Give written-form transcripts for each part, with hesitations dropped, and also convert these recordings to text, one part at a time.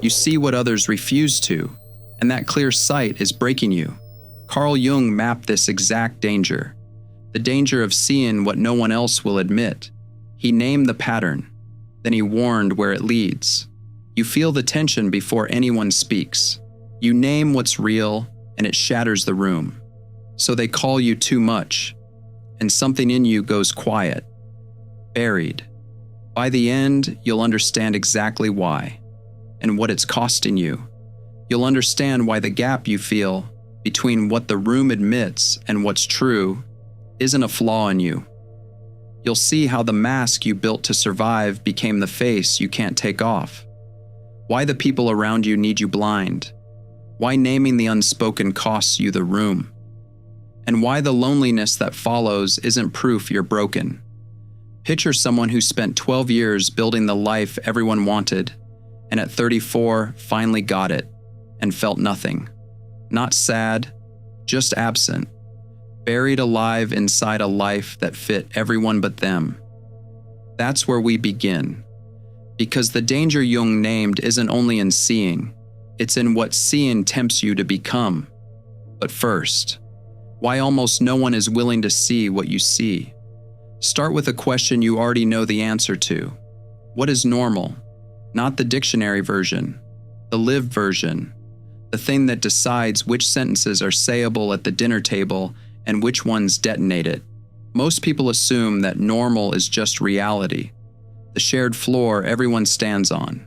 You see what others refuse to, and that clear sight is breaking you. Carl Jung mapped this exact danger, the danger of seeing what no one else will admit. He named the pattern, then he warned where it leads. You feel the tension before anyone speaks. You name what's real, and it shatters the room. So they call you too much, and something in you goes quiet, buried. By the end, you'll understand exactly why, and what it's costing you. You'll understand why the gap you feel between what the room admits and what's true isn't a flaw in you. You'll see how the mask you built to survive became the face you can't take off. Why the people around you need you blind. Why naming the unspoken costs you the room. And why the loneliness that follows isn't proof you're broken. Picture someone who spent 12 years building the life everyone wanted, and at 34 finally got it, and felt nothing. Not sad, just absent. Buried alive inside a life that fit everyone but them. That's where we begin. Because the danger Jung named isn't only in seeing, it's in what seeing tempts you to become. But first, why almost no one is willing to see what you see? Start with a question you already know the answer to. What is normal? Not the dictionary version, the lived version, the thing that decides which sentences are sayable at the dinner table and which ones detonate it. Most people assume that normal is just reality, the shared floor everyone stands on,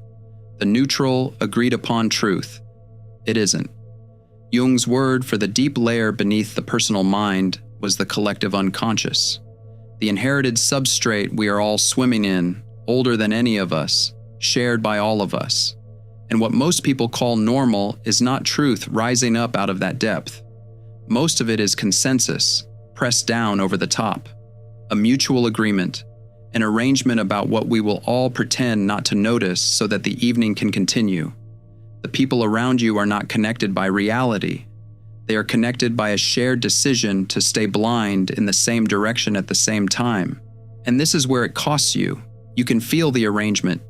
the neutral, agreed-upon truth. It isn't. Jung's word for the deep layer beneath the personal mind was the collective unconscious, the inherited substrate we are all swimming in, older than any of us, shared by all of us. And what most people call normal is not truth rising up out of that depth. Most of it is consensus, pressed down over the top, a mutual agreement, an arrangement about what we will all pretend not to notice so that the evening can continue. The people around you are not connected by reality. They are connected by a shared decision to stay blind in the same direction at the same time. And this is where it costs you. You can feel the arrangement.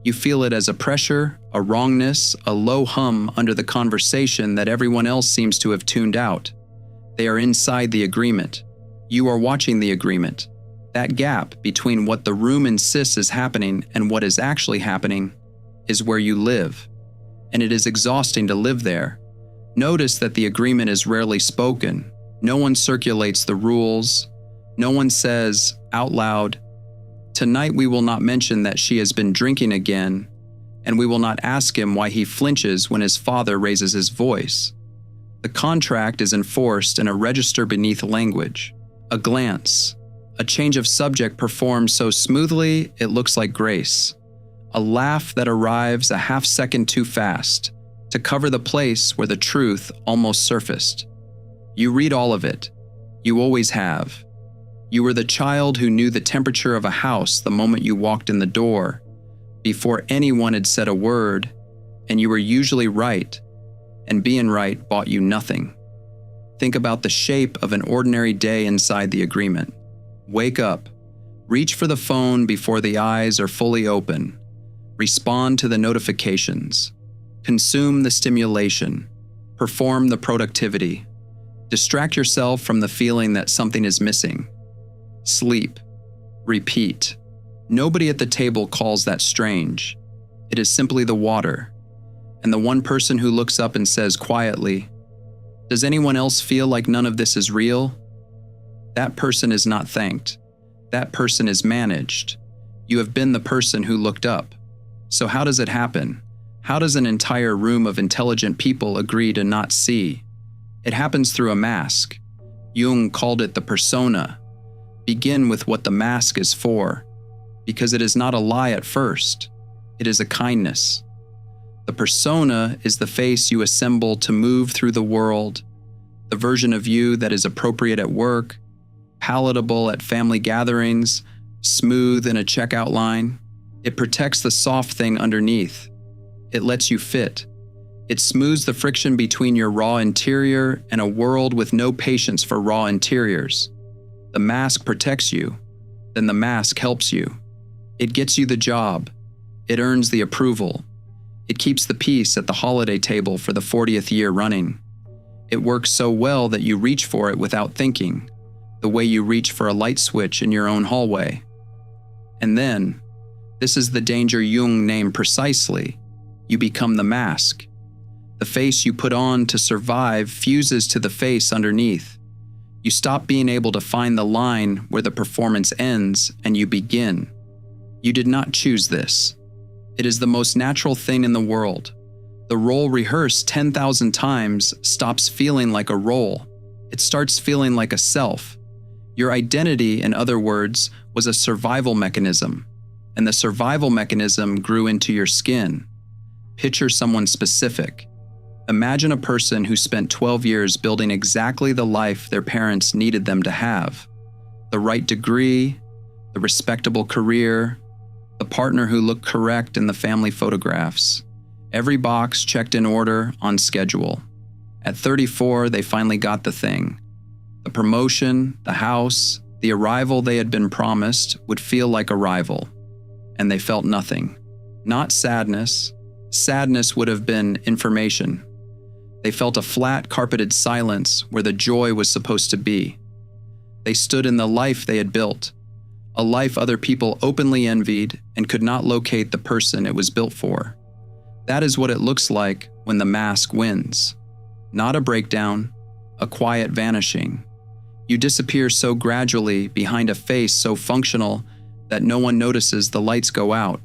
You feel it as a pressure, a wrongness, a low hum under the conversation that everyone else seems to have tuned out. They are inside the agreement. You are watching the agreement. That gap between what the room insists is happening and what is actually happening is where you live. And it is exhausting to live there. Notice that the agreement is rarely spoken. No one circulates the rules. No one says, out loud, "Tonight we will not mention that she has been drinking again, and we will not ask him why he flinches when his father raises his voice." The contract is enforced in a register beneath language, a glance, a change of subject performed so smoothly it looks like grace, a laugh that arrives a half second too fast to cover the place where the truth almost surfaced. You read all of it. You always have. You were the child who knew the temperature of a house the moment you walked in the door, before anyone had said a word, and you were usually right, and being right bought you nothing. Think about the shape of an ordinary day inside the agreement. Wake up. Reach for the phone before the eyes are fully open. Respond to the notifications. Consume the stimulation. Perform the productivity. Distract yourself from the feeling that something is missing. Sleep. Repeat. Nobody at the table calls that strange. It is simply the water. And the one person who looks up and says quietly, "Does anyone else feel like none of this is real?" That person is not thanked. That person is managed. You have been the person who looked up. So how does it happen? How does an entire room of intelligent people agree to not see? It happens through a mask. Jung called it the persona. Begin with what the mask is for, because it is not a lie at first. It is a kindness. The persona is the face you assemble to move through the world, the version of you that is appropriate at work, palatable at family gatherings, smooth in a checkout line. It protects the soft thing underneath. It lets you fit. It smooths the friction between your raw interior and a world with no patience for raw interiors. The mask protects you, then the mask helps you. It gets you the job. It earns the approval. It keeps the peace at the holiday table for the 40th year running. It works so well that you reach for it without thinking, the way you reach for a light switch in your own hallway. And then, this is the danger Jung named precisely, you become the mask. The face you put on to survive fuses to the face underneath. You stop being able to find the line where the performance ends and you begin. You did not choose this. It is the most natural thing in the world. The role rehearsed 10,000 times stops feeling like a role. It starts feeling like a self. Your identity, in other words, was a survival mechanism, and the survival mechanism grew into your skin. Picture someone specific. Imagine a person who spent 12 years building exactly the life their parents needed them to have. The right degree, the respectable career, the partner who looked correct in the family photographs. Every box checked in order, on schedule. At 34, they finally got the thing. The promotion, the house, the arrival they had been promised would feel like arrival. And they felt nothing. Not sadness. Sadness would have been information. They felt a flat, carpeted silence where the joy was supposed to be. They stood in the life they had built, a life other people openly envied and could not locate the person it was built for. That is what it looks like when the mask wins. Not a breakdown, a quiet vanishing. You disappear so gradually behind a face so functional that no one notices the lights go out,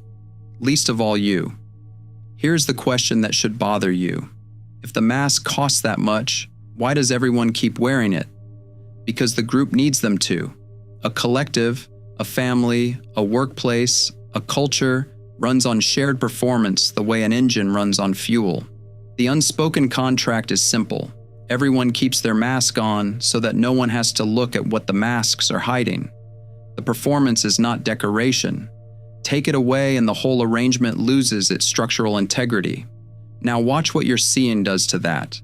least of all you. Here's the question that should bother you. If the mask costs that much, why does everyone keep wearing it? Because the group needs them to. A collective, a family, a workplace, a culture runs on shared performance the way an engine runs on fuel. The unspoken contract is simple. Everyone keeps their mask on so that no one has to look at what the masks are hiding. The performance is not decoration. Take it away and the whole arrangement loses its structural integrity. Now watch what your seeing does to that.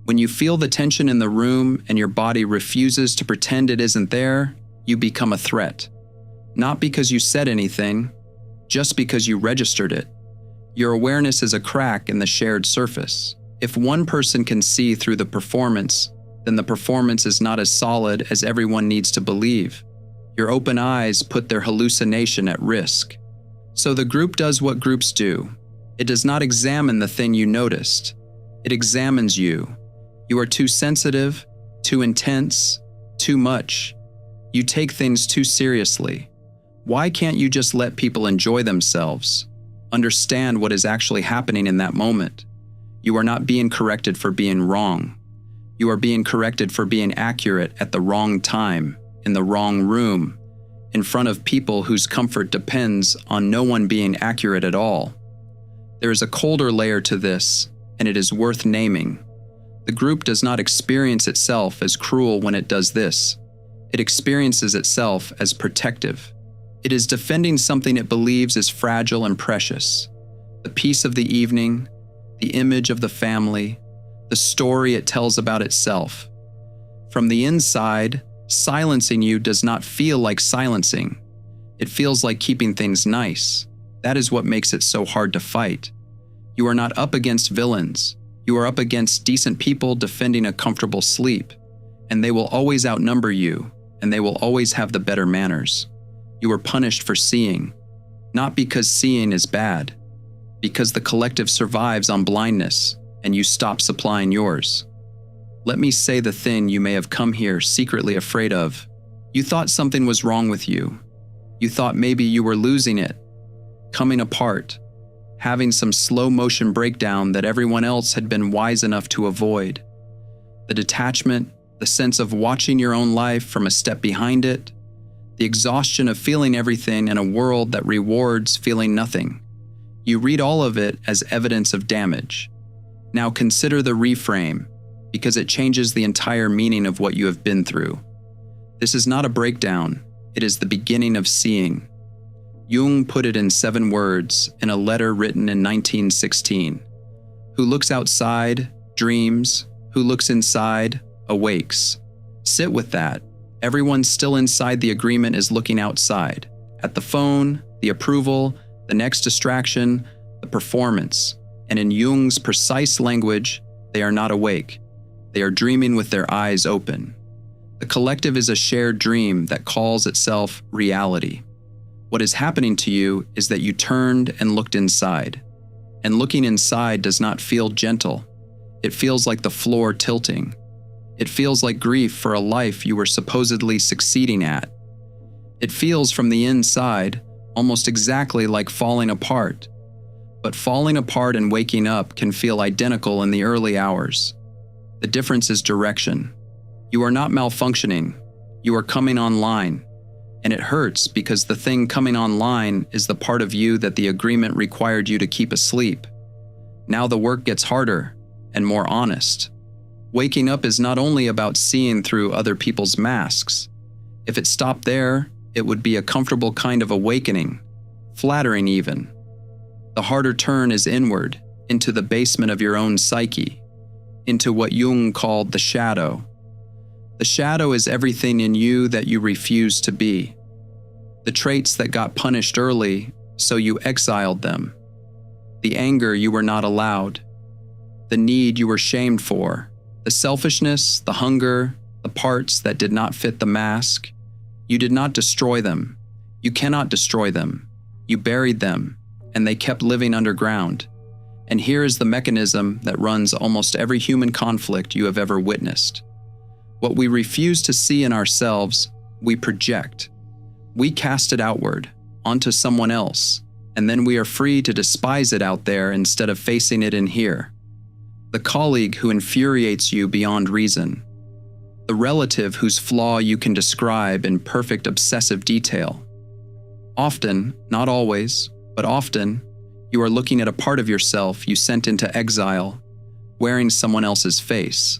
When you feel the tension in the room and your body refuses to pretend it isn't there, you become a threat. Not because you said anything, just because you registered it. Your awareness is a crack in the shared surface. If one person can see through the performance, then the performance is not as solid as everyone needs to believe. Your open eyes put their hallucination at risk. So the group does what groups do. It does not examine the thing you noticed. It examines you. You are too sensitive, too intense, too much. You take things too seriously. Why can't you just let people enjoy themselves? Understand what is actually happening in that moment. You are not being corrected for being wrong. You are being corrected for being accurate at the wrong time, in the wrong room, in front of people whose comfort depends on no one being accurate at all. There is a colder layer to this, and it is worth naming. The group does not experience itself as cruel when it does this. It experiences itself as protective. It is defending something it believes is fragile and precious. The peace of the evening, the image of the family, the story it tells about itself. From the inside, silencing you does not feel like silencing. It feels like keeping things nice. That is what makes it so hard to fight. You are not up against villains. You are up against decent people defending a comfortable sleep. And they will always outnumber you, and they will always have the better manners. You are punished for seeing, not because seeing is bad, because the collective survives on blindness, and you stop supplying yours. Let me say the thing you may have come here secretly afraid of. You thought something was wrong with you. You thought maybe you were losing it, coming apart, having some slow motion breakdown that everyone else had been wise enough to avoid. The detachment, the sense of watching your own life from a step behind it, the exhaustion of feeling everything in a world that rewards feeling nothing. You read all of it as evidence of damage. Now consider the reframe, because it changes the entire meaning of what you have been through. This is not a breakdown, it is the beginning of seeing. Jung put it in 7 words in a letter written in 1916. Who looks outside, dreams. Who looks inside, awakes. Sit with that. Everyone still inside the agreement is looking outside. At the phone, the approval, the next distraction, the performance. And in Jung's precise language, they are not awake. They are dreaming with their eyes open. The collective is a shared dream that calls itself reality. What is happening to you is that you turned and looked inside. And looking inside does not feel gentle. It feels like the floor tilting. It feels like grief for a life you were supposedly succeeding at. It feels from the inside almost exactly like falling apart. But falling apart and waking up can feel identical in the early hours. The difference is direction. You are not malfunctioning. You are coming online. And it hurts because the thing coming online is the part of you that the agreement required you to keep asleep. Now the work gets harder and more honest. Waking up is not only about seeing through other people's masks. If it stopped there, it would be a comfortable kind of awakening, flattering even. The harder turn is inward, into the basement of your own psyche, into what Jung called the shadow. The shadow is everything in you that you refuse to be. The traits that got punished early, so you exiled them. The anger you were not allowed. The need you were shamed for. The selfishness, the hunger, the parts that did not fit the mask. You did not destroy them. You cannot destroy them. You buried them, and they kept living underground. And here is the mechanism that runs almost every human conflict you have ever witnessed. What we refuse to see in ourselves, we project. We cast it outward, onto someone else, and then we are free to despise it out there instead of facing it in here. The colleague who infuriates you beyond reason. The relative whose flaw you can describe in perfect obsessive detail. Often, not always, but often, you are looking at a part of yourself you sent into exile, wearing someone else's face.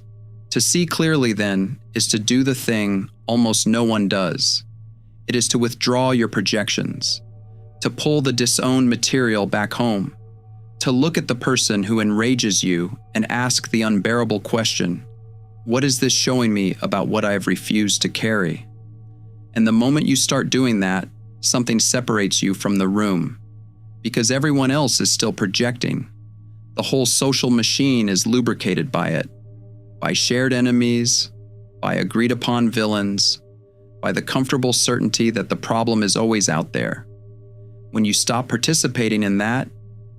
To see clearly, then, is to do the thing almost no one does. It is to withdraw your projections, to pull the disowned material back home, to look at the person who enrages you and ask the unbearable question, what is this showing me about what I have refused to carry? And the moment you start doing that, something separates you from the room, because everyone else is still projecting. The whole social machine is lubricated by it. By shared enemies, by agreed-upon villains, by the comfortable certainty that the problem is always out there. When you stop participating in that,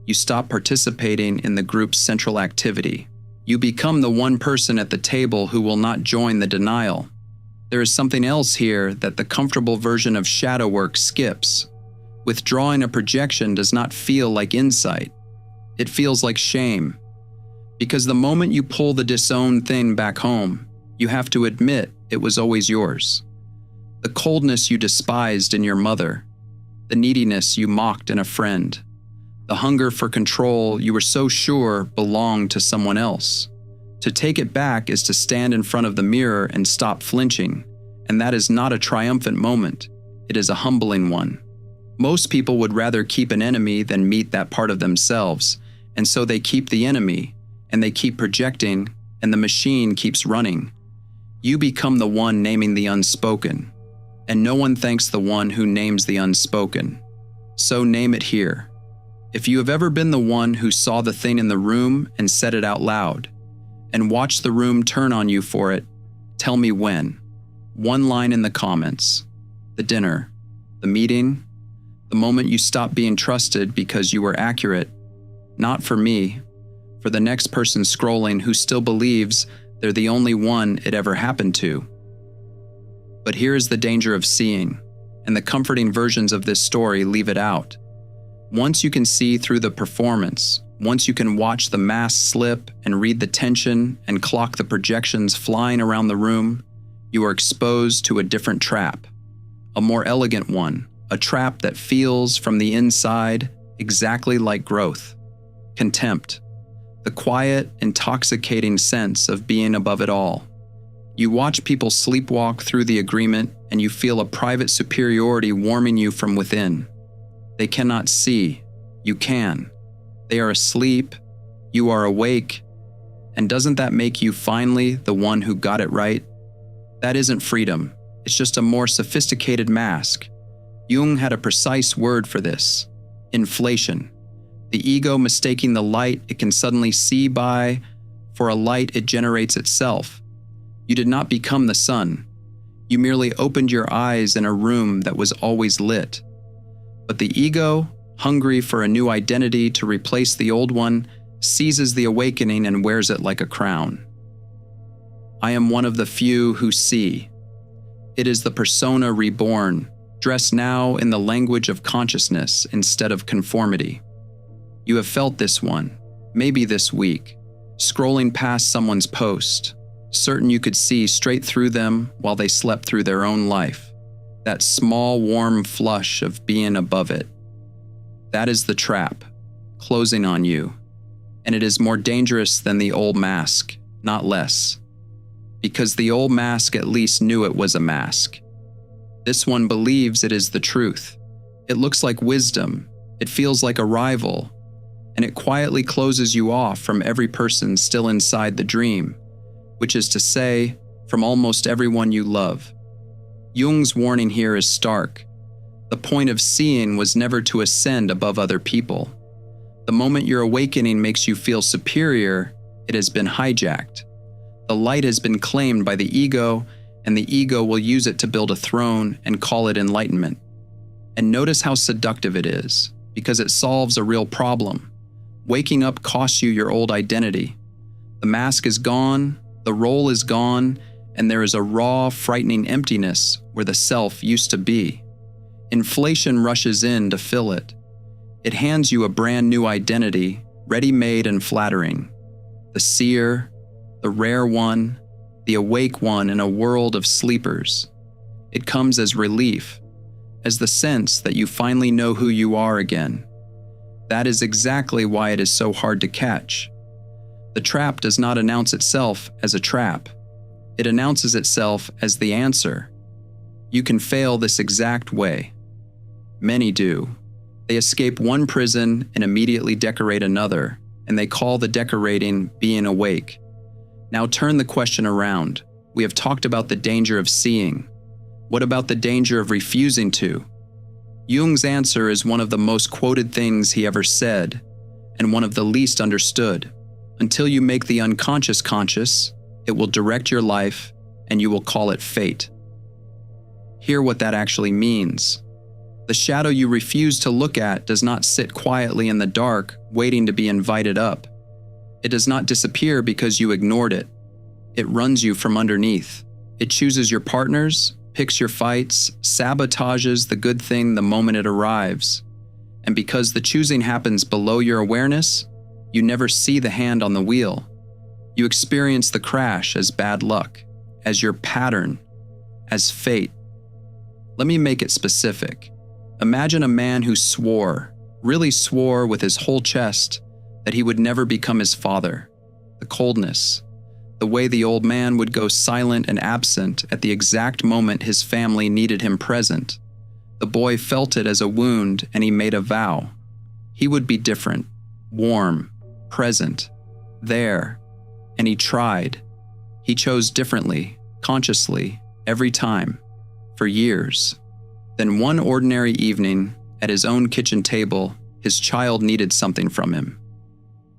you stop participating in the group's central activity. You become the one person at the table who will not join the denial. There is something else here that the comfortable version of shadow work skips. Withdrawing a projection does not feel like insight. It feels like shame. Because the moment you pull the disowned thing back home, you have to admit it was always yours. The coldness you despised in your mother, the neediness you mocked in a friend, the hunger for control you were so sure belonged to someone else. To take it back is to stand in front of the mirror and stop flinching, and that is not a triumphant moment, it is a humbling one. Most people would rather keep an enemy than meet that part of themselves, and so they keep the enemy, and they keep projecting, and the machine keeps running. You become the one naming the unspoken, and no one thanks the one who names the unspoken. So name it here. If you have ever been the one who saw the thing in the room and said it out loud, and watched the room turn on you for it, tell me when. One line in the comments. The dinner, the meeting, the moment you stopped being trusted because you were accurate. Not for me, for the next person scrolling who still believes they're the only one it ever happened to. But here is the danger of seeing, and the comforting versions of this story leave it out. Once you can see through the performance, once you can watch the mask slip and read the tension and clock the projections flying around the room, you are exposed to a different trap. A more elegant one, a trap that feels from the inside exactly like growth. Contempt. The quiet, intoxicating sense of being above it all. You watch people sleepwalk through the agreement and you feel a private superiority warming you from within. They cannot see. You can. They are asleep. You are awake. And doesn't that make you finally the one who got it right? That isn't freedom. It's just a more sophisticated mask. Jung had a precise word for this. Inflation. The ego mistaking the light it can suddenly see by for a light it generates itself. You did not become the sun. You merely opened your eyes in a room that was always lit. But the ego, hungry for a new identity to replace the old one, seizes the awakening and wears it like a crown. I am one of the few who see. It is the persona reborn, dressed now in the language of consciousness instead of conformity. You have felt this one, maybe this week, scrolling past someone's post, certain you could see straight through them while they slept through their own life, that small warm flush of being above it. That is the trap, closing on you, and it is more dangerous than the old mask, not less. Because the old mask at least knew it was a mask. This one believes it is the truth. It looks like wisdom, it feels like a rival, and it quietly closes you off from every person still inside the dream, which is to say, from almost everyone you love. Jung's warning here is stark. The point of seeing was never to ascend above other people. The moment your awakening makes you feel superior, it has been hijacked. The light has been claimed by the ego, and the ego will use it to build a throne and call it enlightenment. And notice how seductive it is, because it solves a real problem. Waking up costs you your old identity. The mask is gone, the role is gone, and there is a raw, frightening emptiness where the self used to be. Inflation rushes in to fill it. It hands you a brand new identity, ready-made and flattering. The seer, the rare one, the awake one in a world of sleepers. It comes as relief, as the sense that you finally know who you are again. That is exactly why it is so hard to catch. The trap does not announce itself as a trap. It announces itself as the answer. You can fail this exact way. Many do. They escape one prison and immediately decorate another, and they call the decorating being awake. Now turn the question around. We have talked about the danger of seeing. What about the danger of refusing to? Jung's answer is one of the most quoted things he ever said, and one of the least understood. Until you make the unconscious conscious, it will direct your life, and you will call it fate. Hear what that actually means. The shadow you refuse to look at does not sit quietly in the dark, waiting to be invited up. It does not disappear because you ignored it. It runs you from underneath. It chooses your partners, picks your fights, sabotages the good thing the moment it arrives. And because the choosing happens below your awareness, you never see the hand on the wheel. You experience the crash as bad luck, as your pattern, as fate. Let me make it specific. Imagine a man who swore, really swore with his whole chest, that he would never become his father. The coldness, the way the old man would go silent and absent at the exact moment his family needed him present. The boy felt it as a wound, and he made a vow. He would be different, warm, present, there, and he tried. He chose differently, consciously, every time, for years. Then one ordinary evening, at his own kitchen table, his child needed something from him.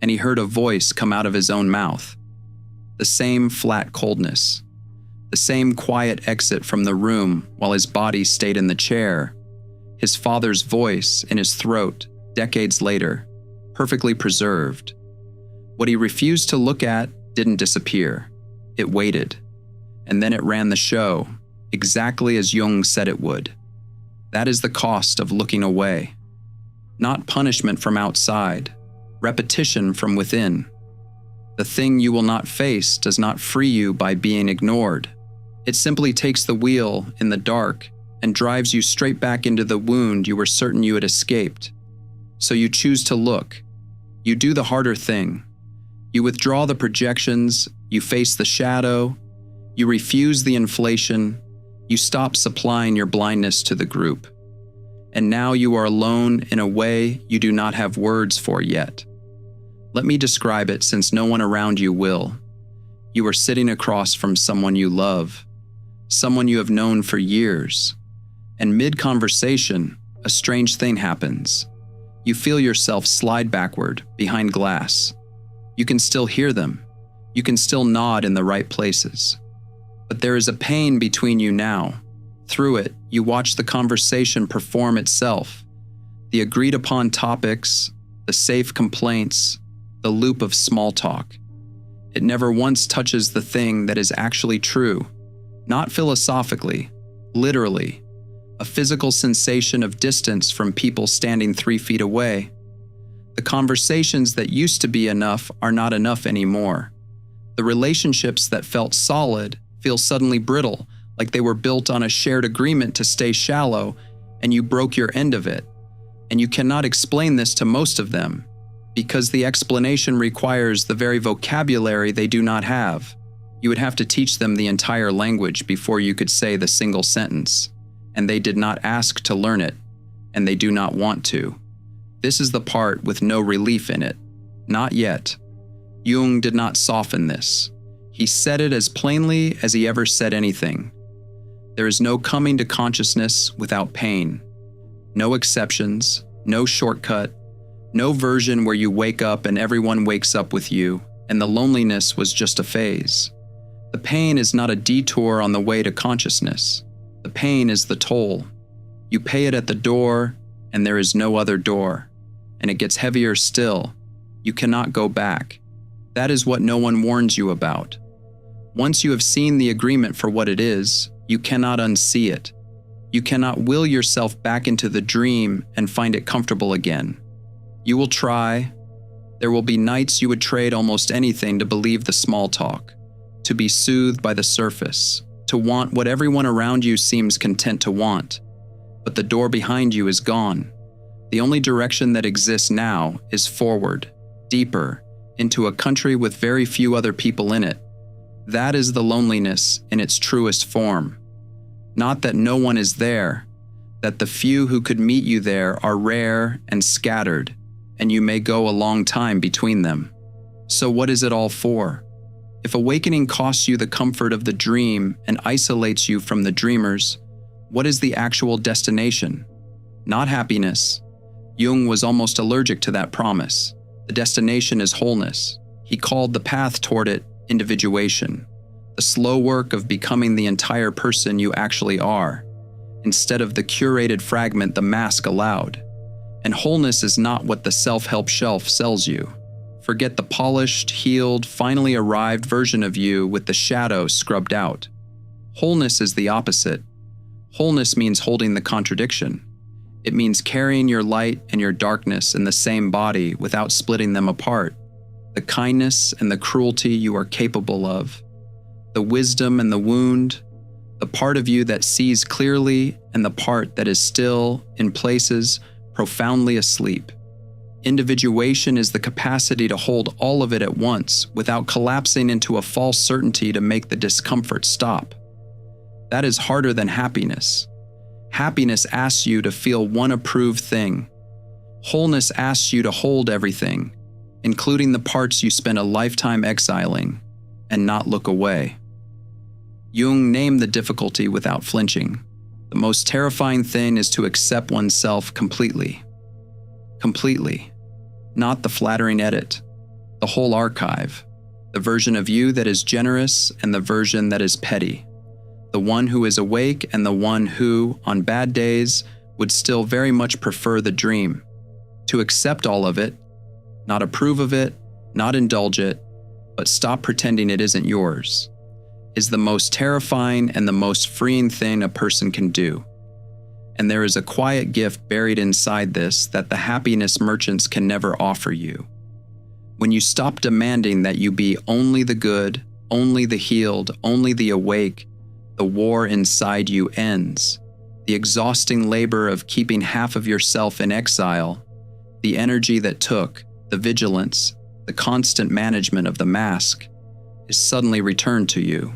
And he heard a voice come out of his own mouth. The same flat coldness, the same quiet exit from the room while his body stayed in the chair, his father's voice in his throat, decades later, perfectly preserved. What he refused to look at didn't disappear. It waited, and then it ran the show, exactly as Jung said it would. That is the cost of looking away. Not punishment from outside, repetition from within. The thing you will not face does not free you by being ignored. It simply takes the wheel in the dark and drives you straight back into the wound you were certain you had escaped. So you choose to look. You do the harder thing. You withdraw the projections, you face the shadow, you refuse the inflation, you stop supplying your blindness to the group. And now you are alone in a way you do not have words for yet. Let me describe it since no one around you will. You are sitting across from someone you love, someone you have known for years, and mid-conversation, a strange thing happens. You feel yourself slide backward, behind glass. You can still hear them. You can still nod in the right places. But there is a pane between you now. Through it, you watch the conversation perform itself. The agreed-upon topics, the safe complaints, the loop of small talk. It never once touches the thing that is actually true, not philosophically, literally, a physical sensation of distance from people standing 3 feet away. The conversations that used to be enough are not enough anymore. The relationships that felt solid feel suddenly brittle, like they were built on a shared agreement to stay shallow, and you broke your end of it. And you cannot explain this to most of them, because the explanation requires the very vocabulary they do not have. You would have to teach them the entire language before you could say the single sentence, and they did not ask to learn it, and they do not want to. This is the part with no relief in it. Not yet. Jung did not soften this. He said it as plainly as he ever said anything. There is no coming to consciousness without pain. No exceptions, no shortcut, no version where you wake up and everyone wakes up with you, and the loneliness was just a phase. The pain is not a detour on the way to consciousness. The pain is the toll. You pay it at the door, and there is no other door. And it gets heavier still. You cannot go back. That is what no one warns you about. Once you have seen the agreement for what it is, you cannot unsee it. You cannot will yourself back into the dream and find it comfortable again. You will try. There will be nights you would trade almost anything to believe the small talk, to be soothed by the surface, to want what everyone around you seems content to want. But the door behind you is gone. The only direction that exists now is forward, deeper, into a country with very few other people in it. That is the loneliness in its truest form. Not that no one is there, that the few who could meet you there are rare and scattered, and you may go a long time between them. So what is it all for? If awakening costs you the comfort of the dream and isolates you from the dreamers, what is the actual destination? Not happiness. Jung was almost allergic to that promise. The destination is wholeness. He called the path toward it individuation, the slow work of becoming the entire person you actually are, instead of the curated fragment the mask allowed. And wholeness is not what the self-help shelf sells you. Forget the polished, healed, finally arrived version of you with the shadow scrubbed out. Wholeness is the opposite. Wholeness means holding the contradiction. It means carrying your light and your darkness in the same body without splitting them apart. The kindness and the cruelty you are capable of. The wisdom and the wound. The part of you that sees clearly and the part that is still, in places, profoundly asleep. Individuation is the capacity to hold all of it at once without collapsing into a false certainty to make the discomfort stop. That is harder than happiness. Happiness asks you to feel one approved thing. Wholeness asks you to hold everything, including the parts you spent a lifetime exiling, and not look away. Jung named the difficulty without flinching. The most terrifying thing is to accept oneself completely. Completely. Not the flattering edit, the whole archive, the version of you that is generous and the version that is petty, the one who is awake and the one who, on bad days, would still very much prefer the dream. To accept all of it, not approve of it, not indulge it, but stop pretending it isn't yours, is the most terrifying and the most freeing thing a person can do. And there is a quiet gift buried inside this that the happiness merchants can never offer you. When you stop demanding that you be only the good, only the healed, only the awake, the war inside you ends. The exhausting labor of keeping half of yourself in exile, the energy that took, the vigilance, the constant management of the mask, is suddenly returned to you.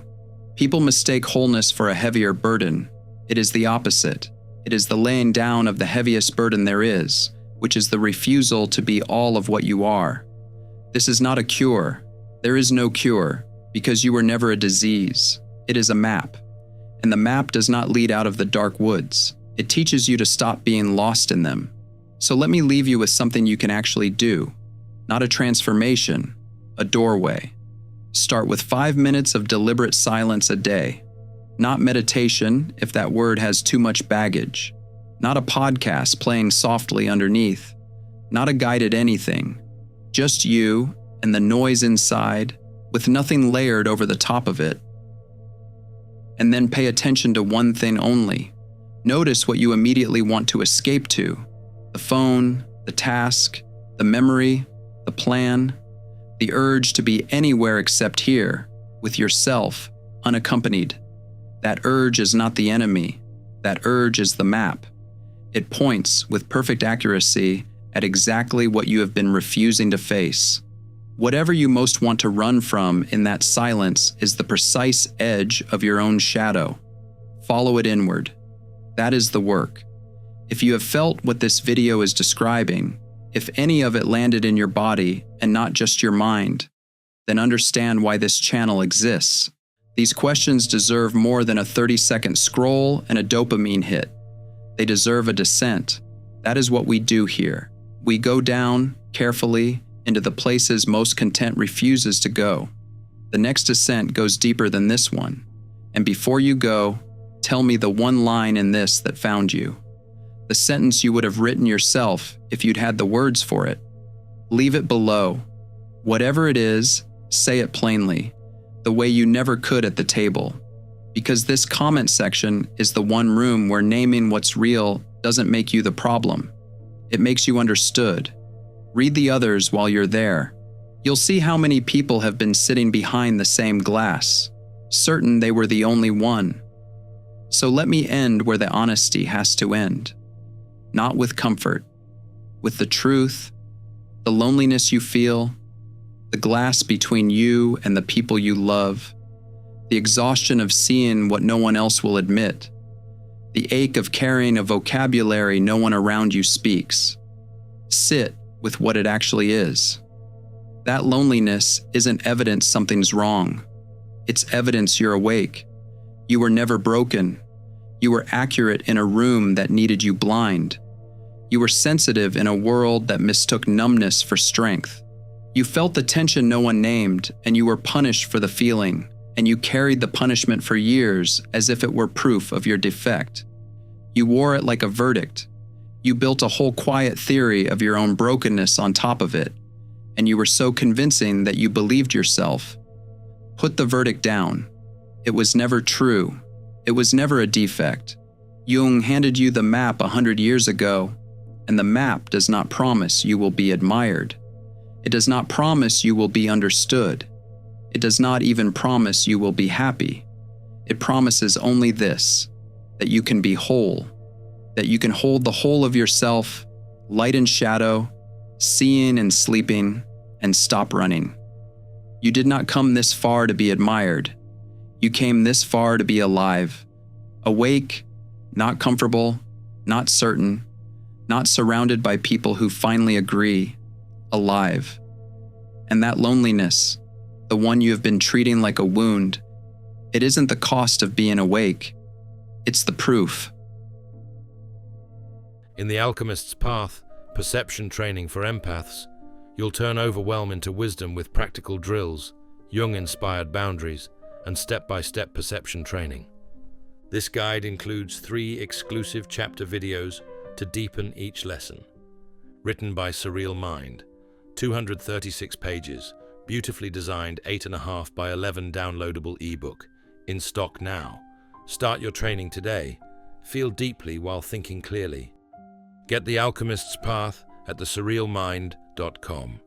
People mistake wholeness for a heavier burden. It is the opposite. It is the laying down of the heaviest burden there is, which is the refusal to be all of what you are. This is not a cure. There is no cure, because you were never a disease. It is a map. And the map does not lead out of the dark woods. It teaches you to stop being lost in them. So let me leave you with something you can actually do. Not a transformation, a doorway. Start with 5 minutes of deliberate silence a day. Not meditation, if that word has too much baggage. Not a podcast playing softly underneath. Not a guided anything. Just you and the noise inside, with nothing layered over the top of it. And then pay attention to one thing only. Notice what you immediately want to escape to. The phone, the task, the memory, the plan, the urge to be anywhere except here, with yourself, unaccompanied. That urge is not the enemy. That urge is the map. It points with perfect accuracy at exactly what you have been refusing to face. Whatever you most want to run from in that silence is the precise edge of your own shadow. Follow it inward. That is the work. If you have felt what this video is describing, if any of it landed in your body and not just your mind, then understand why this channel exists. These questions deserve more than a 30-second scroll and a dopamine hit. They deserve a descent. That is what we do here. We go down, carefully, into the places most content refuses to go. The next descent goes deeper than this one. And before you go, tell me the one line in this that found you. The sentence you would have written yourself if you'd had the words for it. Leave it below. Whatever it is, say it plainly, the way you never could at the table. Because this comment section is the one room where naming what's real doesn't make you the problem. It makes you understood. Read the others while you're there. You'll see how many people have been sitting behind the same glass, certain they were the only one. So let me end where the honesty has to end. Not with comfort, with the truth, the loneliness you feel, the glass between you and the people you love, the exhaustion of seeing what no one else will admit, the ache of carrying a vocabulary no one around you speaks. Sit with what it actually is. That loneliness isn't evidence something's wrong. It's evidence you're awake. You were never broken. You were accurate in a room that needed you blind. You were sensitive in a world that mistook numbness for strength. You felt the tension no one named, and you were punished for the feeling, and you carried the punishment for years as if it were proof of your defect. You wore it like a verdict. You built a whole quiet theory of your own brokenness on top of it, and you were so convincing that you believed yourself. Put the verdict down. It was never true. It was never a defect. Jung handed you the map 100 years ago, and the map does not promise you will be admired. It does not promise you will be understood. It does not even promise you will be happy. It promises only this, that you can be whole, that you can hold the whole of yourself, light and shadow, seeing and sleeping, and stop running. You did not come this far to be admired. You came this far to be alive, awake, not comfortable, not certain, not surrounded by people who finally agree, alive. And that loneliness, the one you have been treating like a wound, it isn't the cost of being awake. It's the proof. In The Alchemist's Path, perception training for empaths, you'll turn overwhelm into wisdom with practical drills, Jung-inspired boundaries, and step-by-step perception training. This guide includes 3 exclusive chapter videos to deepen each lesson. Written by Surreal Mind, 236 pages, beautifully designed 8.5 by 11 downloadable ebook, in stock now. Start your training today. Feel deeply while thinking clearly. Get The Alchemist's Path at thesurrealmind.com.